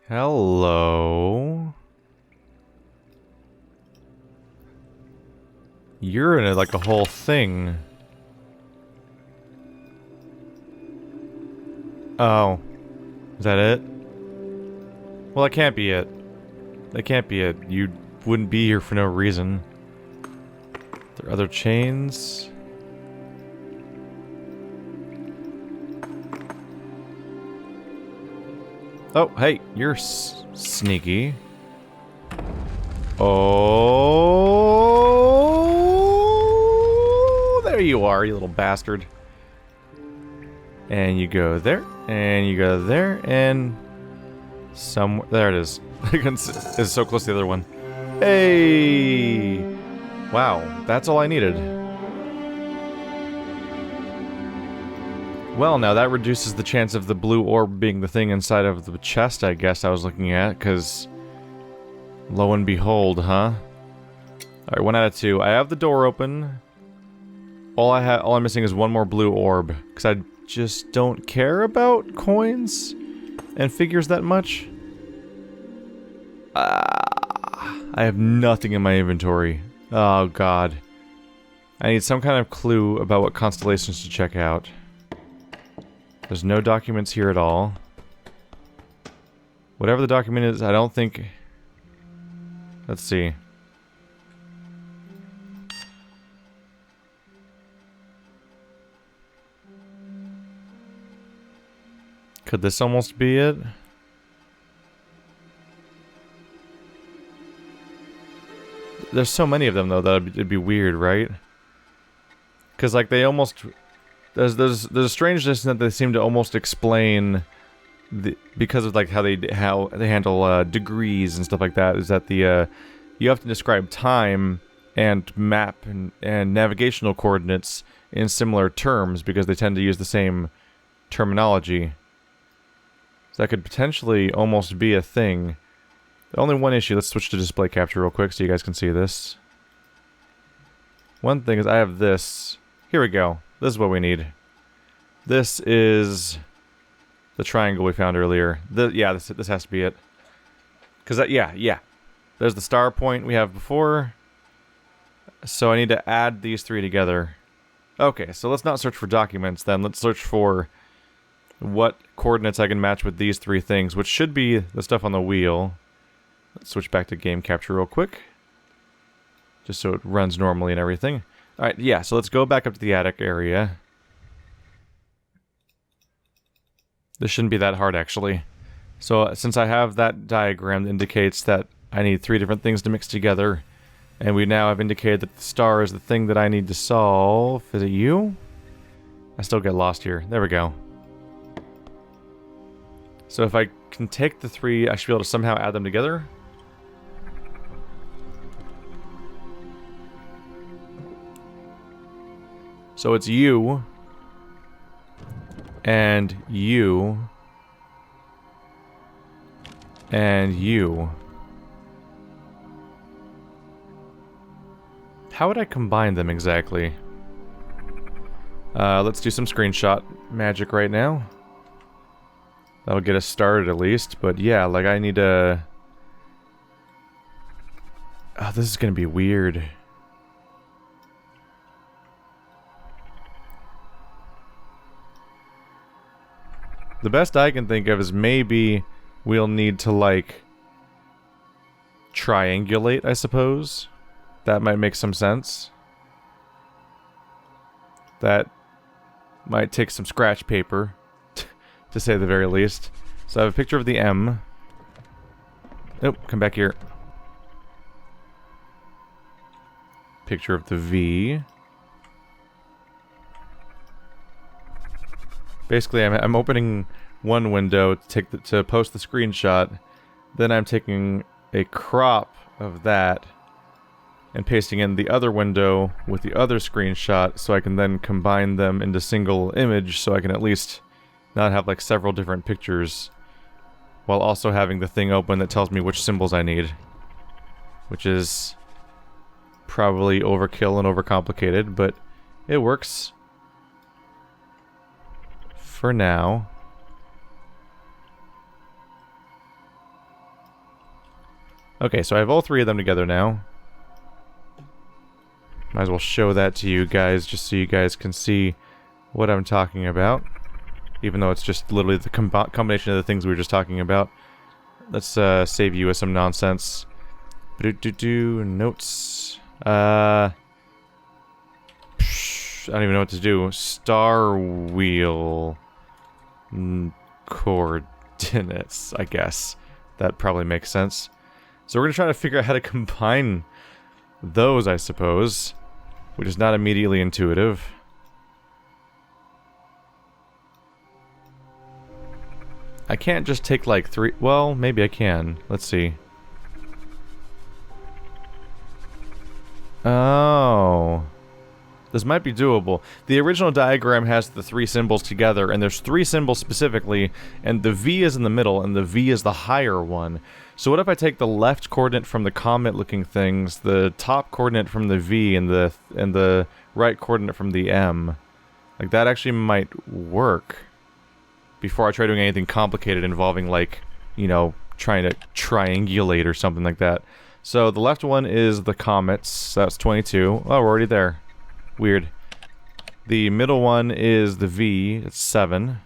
Hello. You're in like a whole thing. Oh. Is that it? Well, that can't be it. That can't be it. You wouldn't be here for no reason. There are other chains. Oh, hey, you're sneaky. Oh, there you are, you little bastard. And you go there, and you go there, and somewhere there it is. It's so close to the other one. Hey! Wow, that's all I needed. Well, now that reduces the chance of the blue orb being the thing inside of the chest, I guess I was looking at, because lo and behold, huh? Alright, 1 out of 2. I have the door open. All I'm missing is one more blue orb, because I just don't care about coins and figures that much. I have nothing in my inventory. Oh god. I need some kind of clue about what constellations to check out. There's no documents here at all. Whatever the document is, I don't think... Let's see. Could this almost be it? There's so many of them, though, that it'd be weird, right? Because, like, they almost... There's a strangeness that they seem to almost explain because of like how they handle degrees and stuff like that. Is that you have to describe time and map and navigational coordinates in similar terms because they tend to use the same terminology. So that could potentially almost be a thing. The only one issue. Let's switch to display capture real quick so you guys can see this. One thing is I have this. Here we go. This is what we need. This is the triangle we found earlier. Yeah, this has to be it. Because yeah. There's the star point we have before. So I need to add these three together. Okay, so let's not search for documents then. Let's search for what coordinates I can match with these three things, which should be the stuff on the wheel. Let's switch back to game capture real quick. Just so it runs normally and everything. Alright, yeah, so let's go back up to the attic area. This shouldn't be that hard, actually. So, since I have that diagram that indicates that I need 3 different things to mix together, and we now have indicated that the star is the thing that I need to solve. Is it you? I still get lost here. There we go. So if I can take the 3, I should be able to somehow add them together. So it's you, and you, and you. How would I combine them exactly? Let's do some screenshot magic right now. That'll get us started at least, but yeah, like I need to... Oh, this is gonna be weird. The best I can think of is maybe we'll need to, like, triangulate, I suppose. That might make some sense. That might take some scratch paper, to say the very least. So I have a picture of the M. Nope, come back here. Picture of the V. Basically, I'm opening one window to post the screenshot, then I'm taking a crop of that and pasting in the other window with the other screenshot so I can then combine them into single image so I can at least not have like several different pictures while also having the thing open that tells me which symbols I need. Which is probably overkill and overcomplicated, but it works. For now. Okay, so I have all three of them together now. Might as well show that to you guys, just so you guys can see what I'm talking about. Even though it's just literally the combination of the things we were just talking about. Let's save you with some nonsense. Notes. I don't even know what to do. Star wheel coordinates, I guess. That probably makes sense. So we're gonna try to figure out how to combine those, I suppose. Which is not immediately intuitive. I can't just take like 3... Well, maybe I can. Let's see. Oh. This might be doable. The original diagram has the 3 symbols together, and there's 3 symbols specifically, and the V is in the middle, and the V is the higher one. So what if I take the left coordinate from the comet-looking things, the top coordinate from the V, and the right coordinate from the M? Like, that actually might work. Before I try doing anything complicated involving, like, you know, trying to triangulate or something like that. So the left one is the comets. That's 22. Oh, we're already there. Weird. The middle one is the V. It's 7.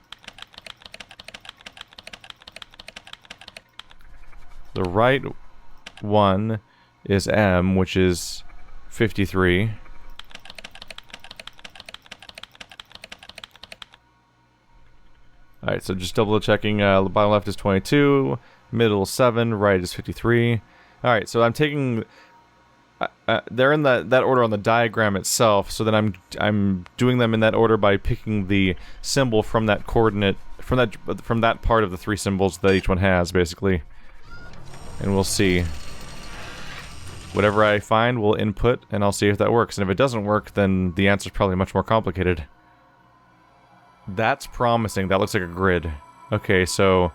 The right one is M, which is 53. Alright, so just double checking. The bottom left is 22, middle 7, right is 53. Alright, so I'm taking... they're in that order on the diagram itself, so then I'm doing them in that order by picking the symbol from that coordinate, from that part of the 3 symbols that each one has, basically. And we'll see. Whatever I find, we'll input, and I'll see if that works. And if it doesn't work, then the answer's probably much more complicated. That's promising. That looks like a grid. Okay, so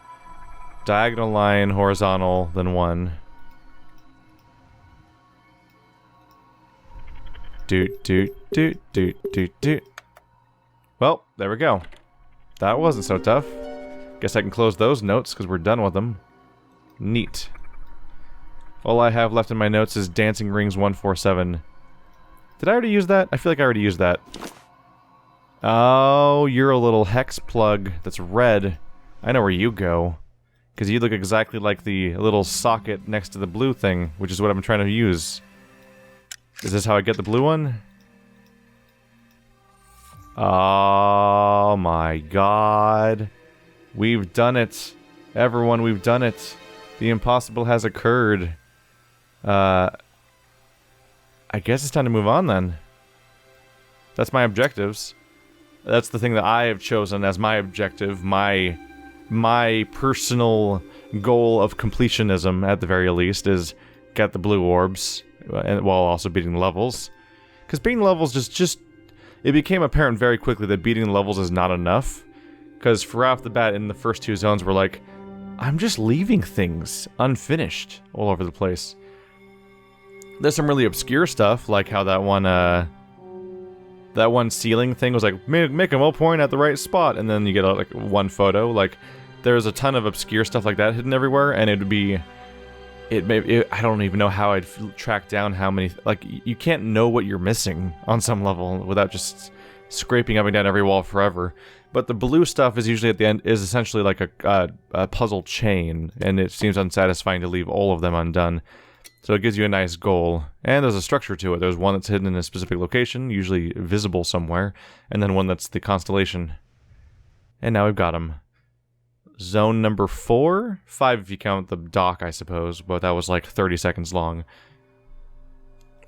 diagonal line, horizontal, then 1. Doot. Well, there we go. That wasn't so tough. Guess I can close those notes because we're done with them. Neat. All I have left in my notes is dancing rings 147. Did I already use that? I feel like I already used that. Oh, you're a little hex plug that's red. I know where you go. Because you look exactly like the little socket next to the blue thing, which is what I'm trying to use. Is this how I get the blue one? Oh my god. We've done it. Everyone, we've done it. The impossible has occurred. I guess it's time to move on then. That's my objectives. That's the thing that I have chosen as my objective, my personal goal of completionism, at the very least, is get the blue orbs, while also beating the levels. Because beating the levels just... It became apparent very quickly that beating the levels is not enough. Because right off the bat, in the first 2 zones, we're like, I'm just leaving things unfinished all over the place. There's some really obscure stuff, like how that one ceiling thing was like, make them all point at the right spot, and then you get like one photo. Like, there's a ton of obscure stuff like that hidden everywhere, and it'd be... I don't even know how I'd track down how many... Like, you can't know what you're missing on some level without just scraping up and down every wall forever. But the blue stuff is usually at the end, is essentially like a puzzle chain, and it seems unsatisfying to leave all of them undone. So it gives you a nice goal. And there's a structure to it. There's one that's hidden in a specific location, usually visible somewhere, and then one that's the constellation. And now we've got them. Zone number 4? 5 if you count the dock, I suppose, but that was like 30 seconds long.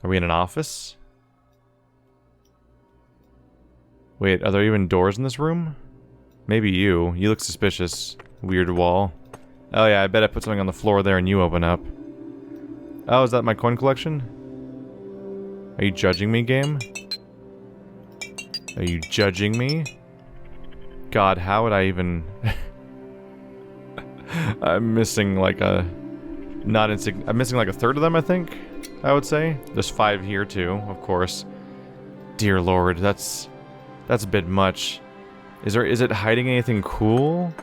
Are we in an office? Wait, are there even doors in this room? Maybe you. You look suspicious. Weird wall. Oh yeah, I bet I put something on the floor there and you open up. Oh, is that my coin collection? Are you judging me, game? Are you judging me? God, how would I even... I'm missing like a... I'm missing like a third of them, I think, I would say. There's 5 here too, of course. Dear Lord, that's a bit much. Is it hiding anything cool?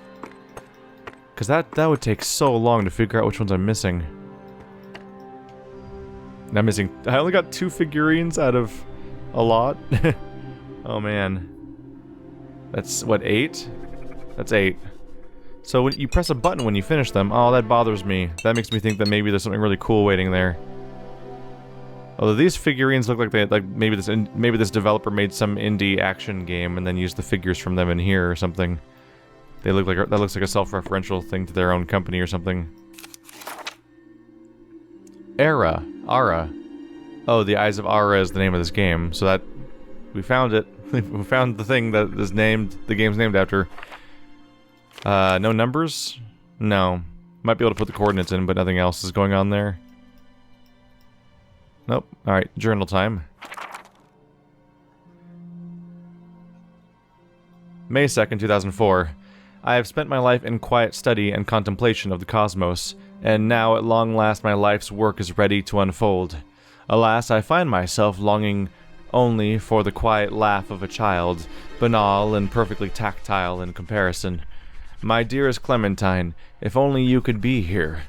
Because that would take so long to figure out which ones I'm missing. I'm missing... I only got 2 figurines out of a lot. Oh, man. That's, what, 8? That's 8. So when you press a button when you finish them, oh, that bothers me. That makes me think that maybe there's something really cool waiting there. Although these figurines look like they maybe this developer made some indie action game and then used the figures from them in here or something. They look like that looks like a self-referential thing to their own company or something. Ara. Oh, the Eyes of Ara is the name of this game. So that we found it. We found the thing that is named the game's named after. No numbers? No. Might be able to put the coordinates in, but nothing else is going on there. Nope. Alright, journal time. May 2nd, 2004. I have spent my life in quiet study and contemplation of the cosmos, and now at long last my life's work is ready to unfold. Alas, I find myself longing only for the quiet laugh of a child, banal and perfectly tactile in comparison. My dearest Clementine, if only you could be here.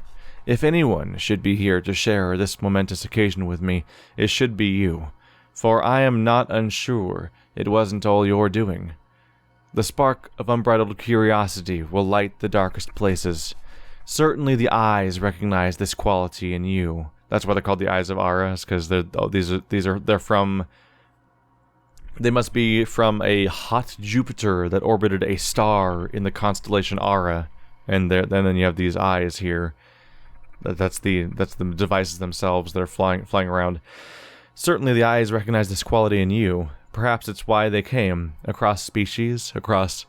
If anyone should be here to share this momentous occasion with me, it should be you, for I am not unsure it wasn't all your doing. The spark of unbridled curiosity will light the darkest places. Certainly the eyes recognize this quality in you. That's why they're called the Eyes of Ara, because they're from... They must be from a hot Jupiter that orbited a star in the constellation Ara, and then you have these eyes here. That's the devices themselves that are flying around. Certainly the eyes recognize this quality in you. Perhaps it's why they came. Across species, across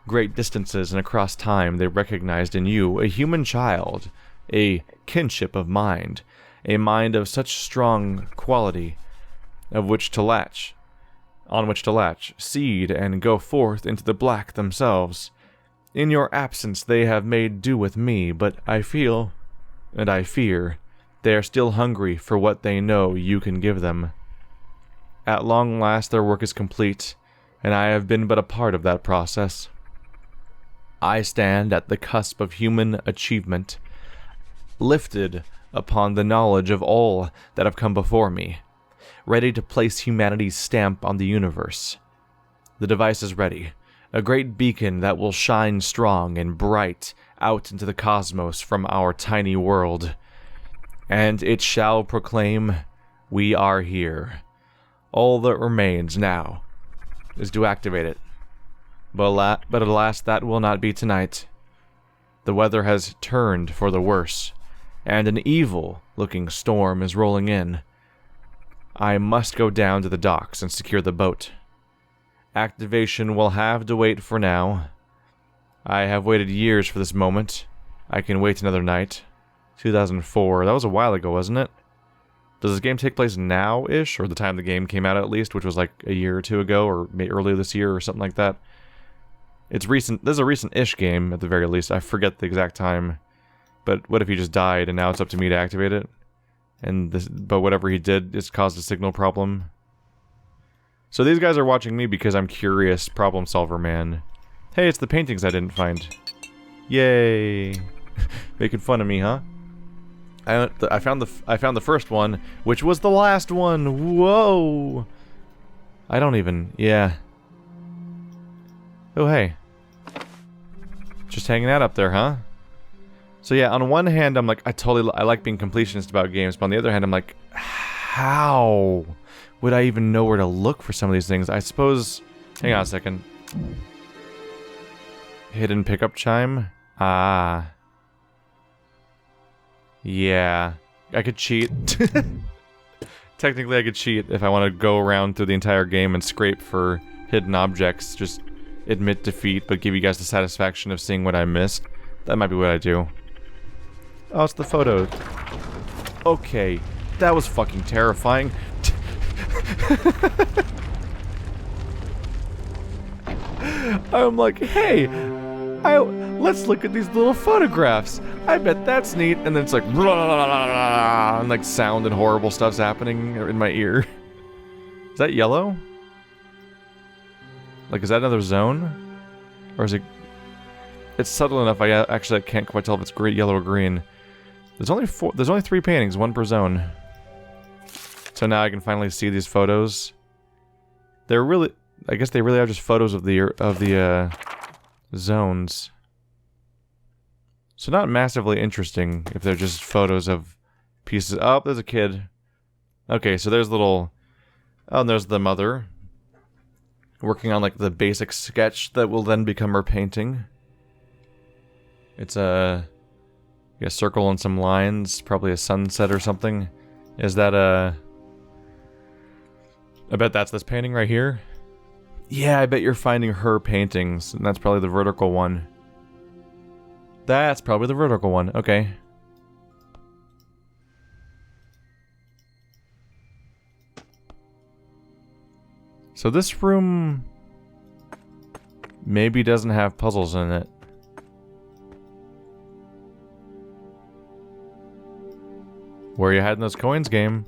great distances, and across time, they recognized in you a human child, a kinship of mind, a mind of such strong quality on which to latch, seed, and go forth into the black themselves. In your absence they have made do with me, but I feel... and I fear, they are still hungry for what they know you can give them. At long last their work is complete, and I have been but a part of that process. I stand at the cusp of human achievement, lifted upon the knowledge of all that have come before me, ready to place humanity's stamp on the universe. The device is ready, a great beacon that will shine strong and bright out into the cosmos from our tiny world. And it shall proclaim, we are here. All that remains now is to activate it. But alas, that will not be tonight. The weather has turned for the worse, and an evil-looking storm is rolling in. I must go down to the docks and secure the boat. Activation will have to wait for now. I have waited years for this moment. I can wait another night. 2004. That was a while ago, wasn't it? Does this game take place now-ish? Or the time the game came out, at least, which was like a year or two ago, or maybe earlier this year, or something like that. It's recent. This is a recent-ish game, at the very least. I forget the exact time. But what if he just died, and now it's up to me to activate it? But whatever he did just caused a signal problem. So these guys are watching me because I'm curious problem solver, man. Hey, it's the paintings I didn't find. Yay. Making fun of me, huh? I found the first one, which was the last one. Whoa. I don't even... Yeah. Oh, hey. Just hanging out up there, huh? So yeah, on one hand, I'm like, I like being completionist about games, but on the other hand, I'm like, how would I even know where to look for some of these things? I suppose... Hang on a second. Hidden pickup chime? Ah. Yeah. I could cheat. Technically, I could cheat if I want to go around through the entire game and scrape for hidden objects. Just admit defeat, but give you guys the satisfaction of seeing what I missed. That might be what I do. Oh, it's the photo. Okay. That was fucking terrifying. I'm like, hey, let's look at these little photographs. I bet that's neat. And then it's like, and like sound and horrible stuff's happening in my ear. Is that yellow? Like, is that another zone? Or is it... It's subtle enough, I can't quite tell if it's yellow or green. There's only 3 paintings, 1 per zone. So now I can finally see these photos. They're really... I guess they really are just photos of the zones. So not massively interesting if they're just photos of pieces. Oh, there's a kid. Okay, so there's little... Oh, and there's the mother. Working on, like, the basic sketch that will then become her painting. It's a circle and some lines, probably a sunset or something. Is that a... I bet that's this painting right here. Yeah, I bet you're finding her paintings, and that's probably the vertical one. That's probably the vertical one, okay. So this room maybe doesn't have puzzles in it. Where are you hiding those coins, game?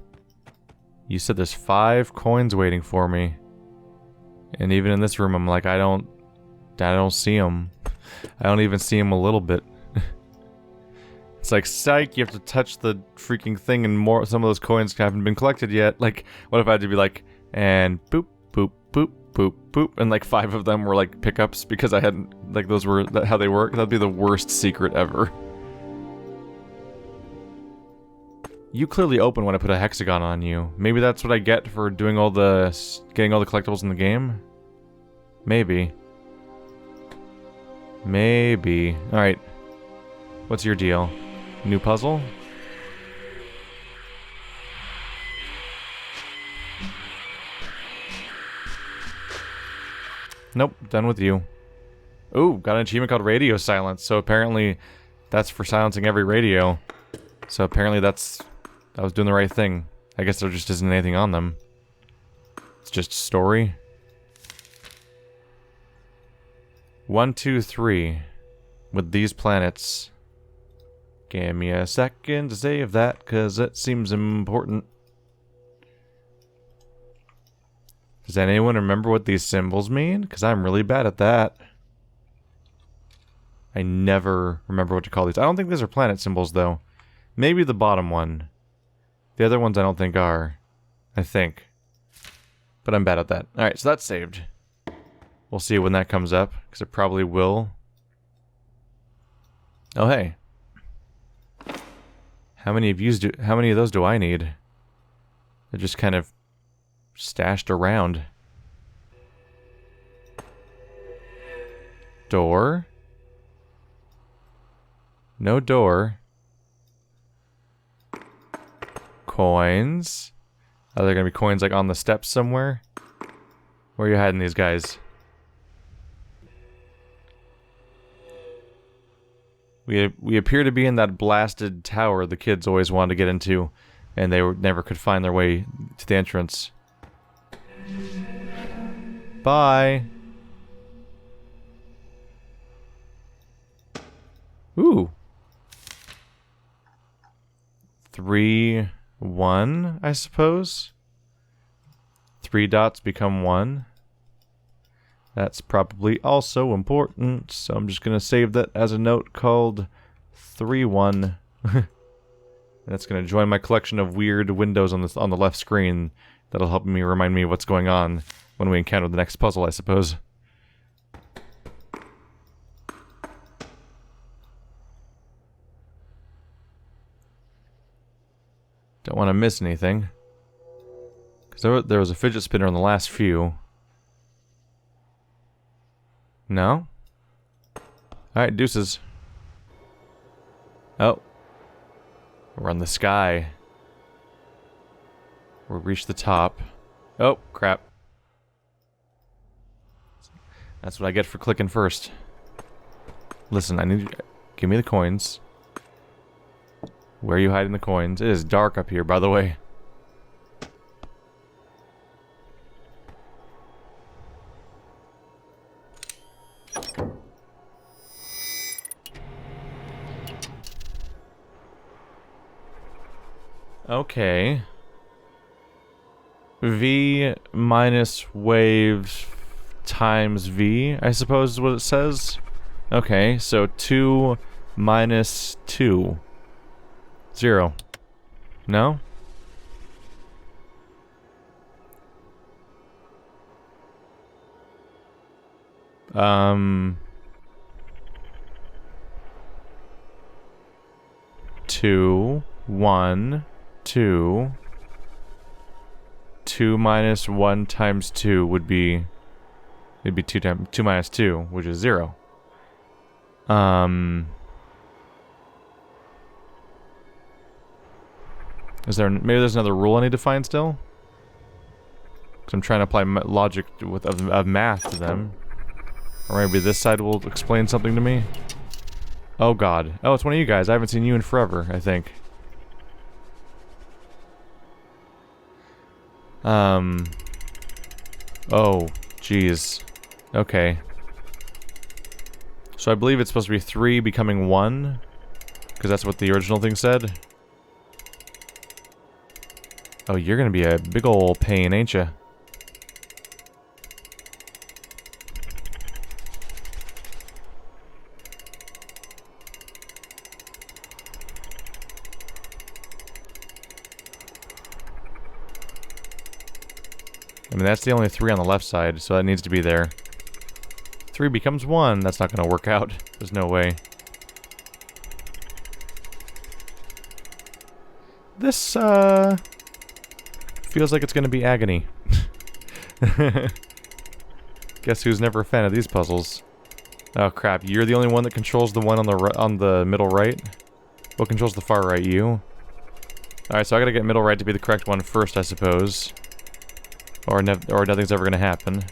You said there's 5 coins waiting for me. And even in this room, I'm like, I don't see them. I don't even see them a little bit. It's like, psych, you have to touch the freaking thing and more. Some of those coins haven't been collected yet. Like, what if I had to be like, and boop, boop, boop, boop, boop, and like 5 of them were like pickups because I hadn't, like those were how they work? That'd be the worst secret ever. You clearly open when I put a hexagon on you. Maybe that's what I get for doing all the... getting all the collectibles in the game? Maybe. Maybe. Alright. What's your deal? New puzzle? Nope, done with you. Ooh, got an achievement called Radio Silence. So apparently that's for silencing every radio. So apparently I was doing the right thing. I guess there just isn't anything on them. It's just story. 1, 2, 3. With these planets. Give me a second to save that, because it seems important. Does anyone remember what these symbols mean? Because I'm really bad at that. I never remember what to call these. I don't think these are planet symbols, though. Maybe the bottom one. The other ones I don't think are. I think. But I'm bad at that. Alright, so that's saved. We'll see when that comes up, because it probably will. Oh, hey. How many of those do I need? They're just kind of stashed around. Door? No door. Coins. Are there gonna be coins like on the steps somewhere? Where are you hiding these guys? We appear to be in that blasted tower the kids always wanted to get into, and they never could find their way to the entrance. Bye. Ooh. 3, 1, I suppose. 3 dots become 1. That's probably also important, so I'm just going to save that as a note called 3, 1. That's going to join my collection of weird windows on the left screen. That'll help me remind me what's going on when we encounter the next puzzle, I suppose. Don't want to miss anything. Because there was a fidget spinner in the last few. No? Alright, deuces. Oh. We're on the sky. We'll reach the top. Oh, crap. That's what I get for clicking first. Listen, I need you... Give me the coins. Where are you hiding the coins? It is dark up here, by the way. Okay. V minus waves times V, I suppose is what it says. Okay, so 2 minus 2. 0. No? Two, 1, 2. 2 minus 1 times 2 would be... It'd be 2 minus 2, which is 0. Is there... Maybe there's another rule I need to find still? Because I'm trying to apply logic of math to them. Or maybe this side will explain something to me. Oh god. Oh, it's one of you guys. I haven't seen you in forever, I think. Oh, jeez. Okay. So I believe it's supposed to be 3 becoming 1. Because that's what the original thing said. Oh, you're gonna be a big ol' pain, ain't ya? I mean, that's the only 3 on the left side, so that needs to be there. 3 becomes 1. That's not gonna work out. There's no way. This, feels like it's gonna be agony. Guess who's never a fan of these puzzles? Oh crap, you're the only one that controls the one on the middle right? What controls the far right? You? Alright, so I gotta get middle right to be the correct one first, I suppose. Or nothing's ever gonna happen.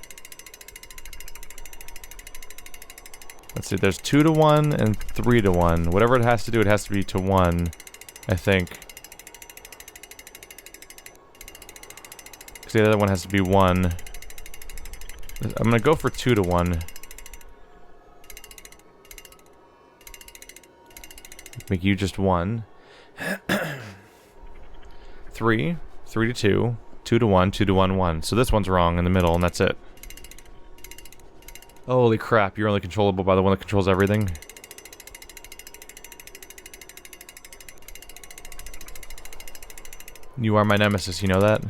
Let's see, there's 2 to 1 and 3 to 1. Whatever it has to do, it has to be to 1, I think. Because the other one has to be 1. I'm gonna go for 2 to 1. Make you just 1. 3 to 2. 2 to 1, 2 to 1, 1. So this one's wrong in the middle, and that's it. Holy crap, you're only controllable by the one that controls everything. You are my nemesis, you know that?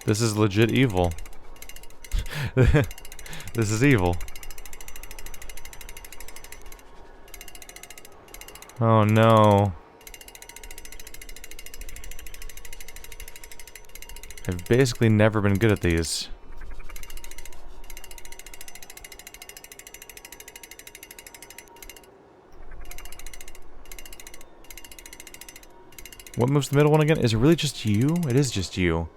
This is legit evil. This is evil. Oh no. I've basically never been good at these. What moves the middle one again? Is it really just you? It is just you.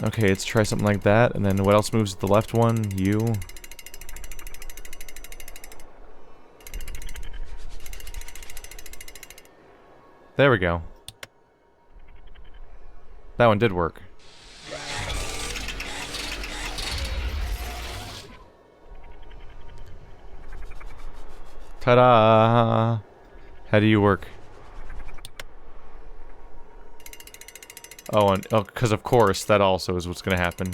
Okay, let's try something like that. And then what else moves the left one? You. There we go. That one did work. Ta-da! How do you work? Oh, and because of course, that also is what's gonna happen.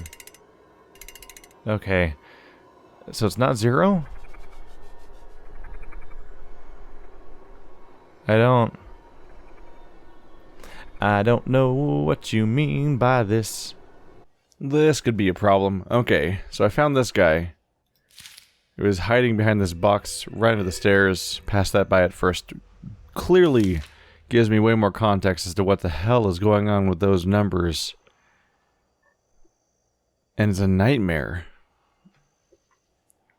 Okay. So it's not 0? I don't know what you mean by this. This could be a problem. Okay, so I found this guy. He was hiding behind this box right under the stairs. Passed that by at first. Clearly gives me way more context as to what the hell is going on with those numbers. And it's a nightmare.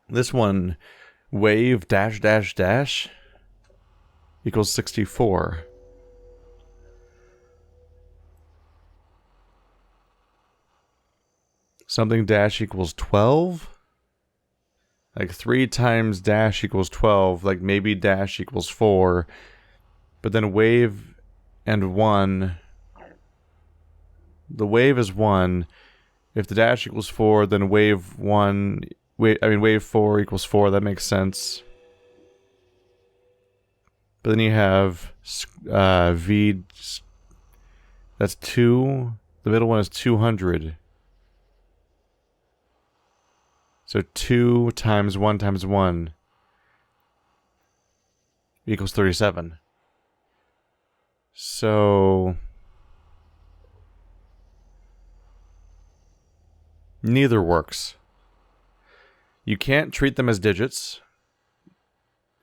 This one, wave dash dash dash equals 64. Something dash equals 12? Like 3 times dash equals 12, like maybe dash equals 4. But then wave and 1. The wave is 1. If the dash equals 4, then wave 1... wave 4 equals 4, that makes sense. But then you have V... That's 2. The middle one is 200. So 2 times 1 times 1 equals 37. So Neither works. You can't treat them as digits.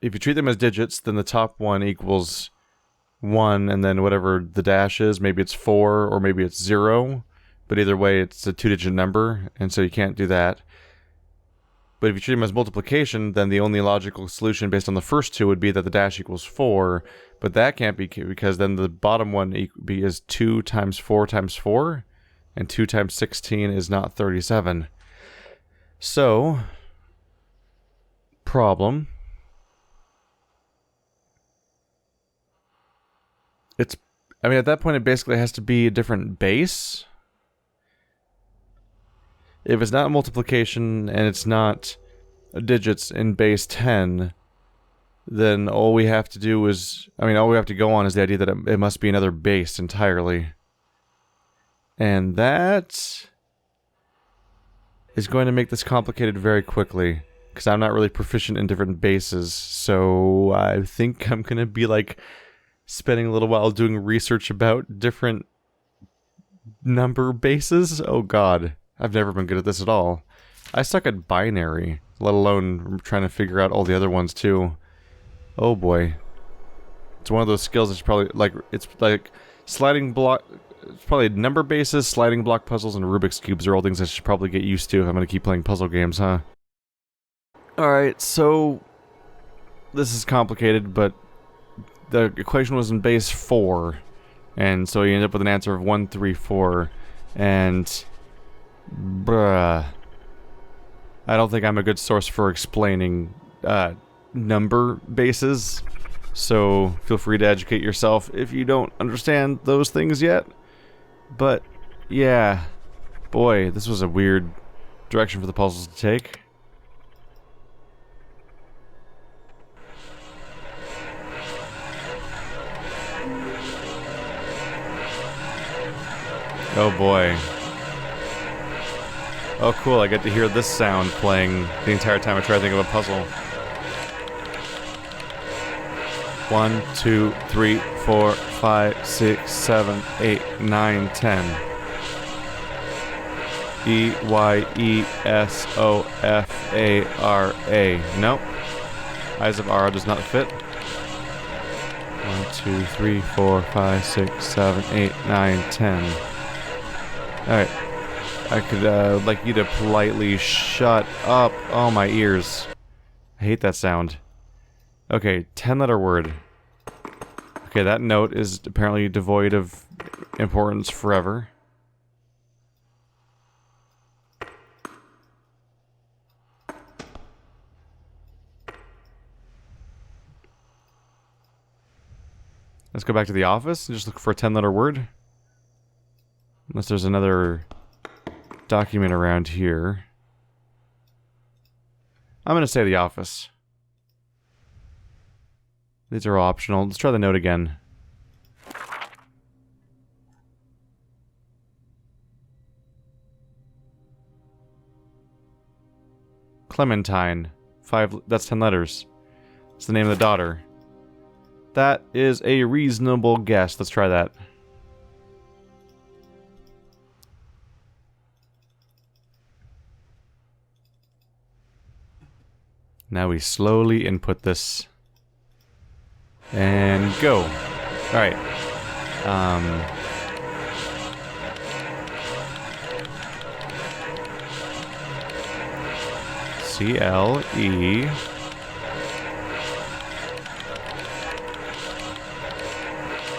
If you treat them as digits, then the top one equals 1, and then whatever the dash is, maybe it's 4 or maybe it's 0. But either way, it's a 2-digit number, and so you can't do that. But if you treat them as multiplication, then the only logical solution based on the first two would be that the dash equals 4. But that can't be, because then the bottom one is 2 times 4 times 4, and 2 times 16 is not 37. So, problem. I mean, at that point, it basically has to be a different base. If it's not multiplication and it's not digits in base 10, then all we have to do is, all we have to go on is the idea that it must be another base entirely. And that is going to make this complicated very quickly, because I'm not really proficient in different bases, so I think I'm going to be like spending a little while doing research about different number bases. Oh god, I've never been good at this at all. I suck at binary, let alone trying to figure out all the other ones too. Oh boy. It's one of those skills that's probably like, it's like sliding block, it's probably number bases, sliding block puzzles, and Rubik's Cubes are all things I should probably get used to if I'm going to keep playing puzzle games, huh? Alright, so this is complicated, but the equation was in base 4, and so you end up with an answer of 1, 3, 4, and bruh, I don't think I'm a good source for explaining number bases, so feel free to educate yourself if you don't understand those things yet. But yeah, boy, this was a weird direction for the puzzles to take. Oh boy. Oh cool, I get to hear this sound playing the entire time I try to think of a puzzle. 1, 2, 3, 4, 5, 6, 7, 8, 9, 10. E, Y, E, S, O, F, A, R, A. Nope. Eyes of Ara does not fit. 1, 2, 3, 4, 5, 6, 7, 8, 9, 10. Alright. I could, like you to politely shut up. Oh, my ears. I hate that sound. Okay, 10-letter word. Okay, that note is apparently devoid of importance forever. Let's go back to the office and just look for a 10-letter word. Unless there's another document around here. I'm gonna say the office. These are all optional. Let's try the note again. Clementine. 5, that's 10 letters. It's the name of the daughter. That is a reasonable guess. Let's try that. Now we slowly input this. And go. Alright. C-L-E...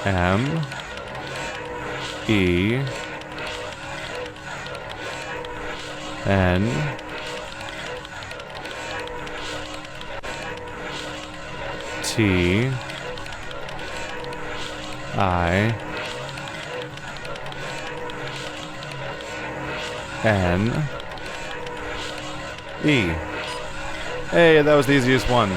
M... E... N... T... I... N... E. Hey, that was the easiest one.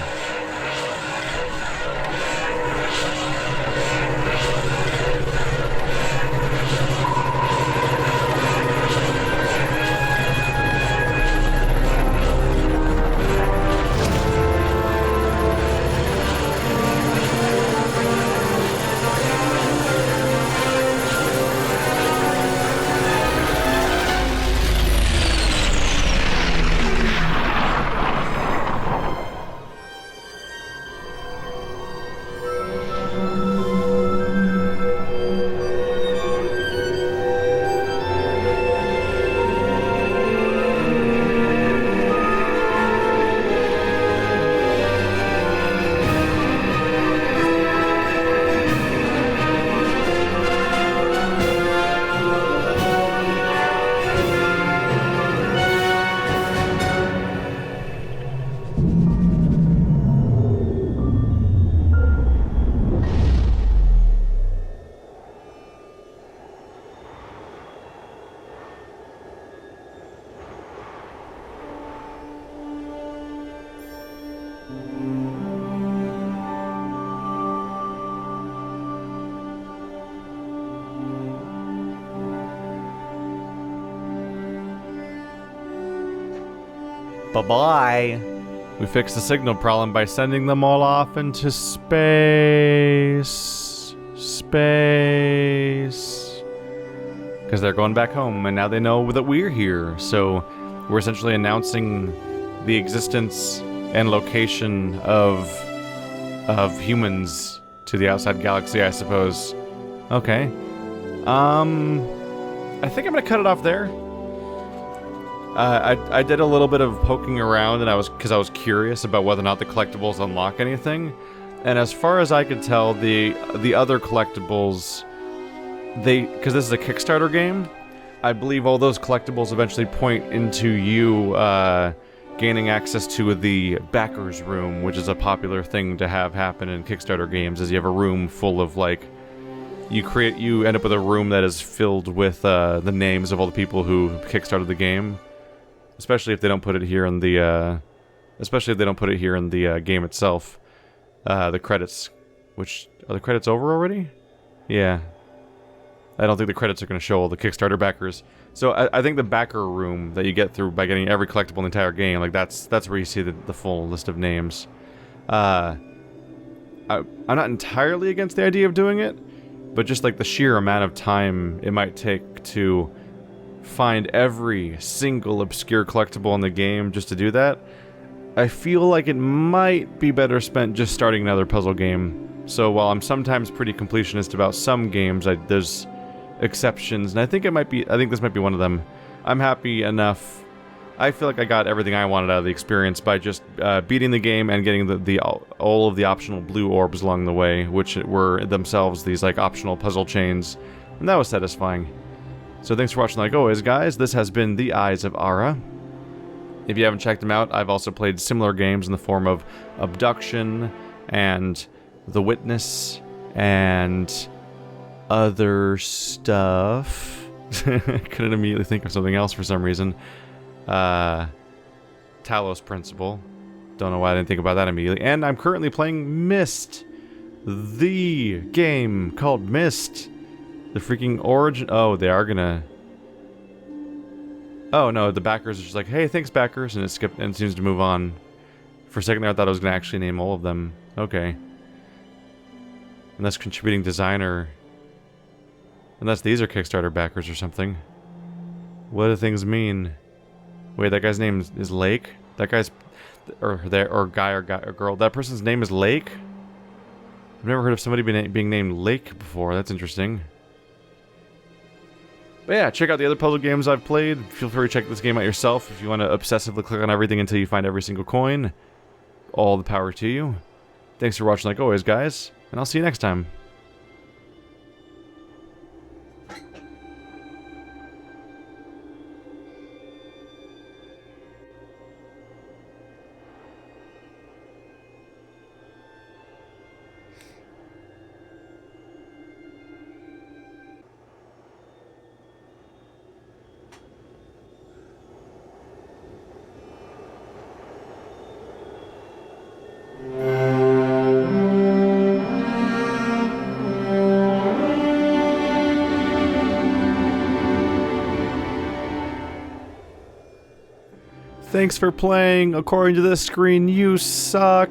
Bye-bye. We fixed the signal problem by sending them all off into space. Space. Because they're going back home, and now they know that we're here. So we're essentially announcing the existence and location of humans to the outside galaxy, I suppose. Okay. I think I'm gonna cut it off there. I did a little bit of poking around, and because I was curious about whether or not the collectibles unlock anything. And as far as I could tell, the other collectibles, because this is a Kickstarter game, I believe all those collectibles eventually point into you gaining access to the backers room, which is a popular thing to have happen in Kickstarter games. Is you have a room full of like, you end up with a room that is filled with the names of all the people who kickstarted the game, especially if they don't put it here in the game itself. The credits, which are the credits over already? Yeah. I don't think the credits are going to show all the Kickstarter backers. So I think the backer room that you get through by getting every collectible in the entire game, like that's where you see the full list of names. I'm not entirely against the idea of doing it, but just like the sheer amount of time it might take to find every single obscure collectible in the game just to do that, I feel like it might be better spent just starting another puzzle game. So while I'm sometimes pretty completionist about some games, there's exceptions, and I think this might be one of them. I'm happy enough. I feel like I got everything I wanted out of the experience by just beating the game and getting all of the optional blue orbs along the way, which were themselves these like optional puzzle chains, and that was satisfying. So thanks for watching like always, guys. This has been the Eyes of Ara. If you haven't checked them out, I've also played similar games in the form of Abduction and The Witness and other stuff. Couldn't immediately think of something else for some reason. Talos Principle. Don't know why I didn't think about that immediately. And I'm currently playing Myst. The game called Myst. The freaking origin. Oh, they are gonna. Oh no, the backers are just like, hey, thanks backers, and it skipped and it seems to move on. For a second there I thought I was gonna actually name all of them. Okay. Unless contributing designer. Unless these are Kickstarter backers or something. What do things mean? Wait, that guy's name is Lake? That guy's... Or guy or girl. That person's name is Lake? I've never heard of somebody being named Lake before. That's interesting. But yeah, check out the other puzzle games I've played. Feel free to check this game out yourself if you want to obsessively click on everything until you find every single coin. All the power to you. Thanks for watching like always, guys. And I'll see you next time. Thanks for playing. According to this screen, you suck.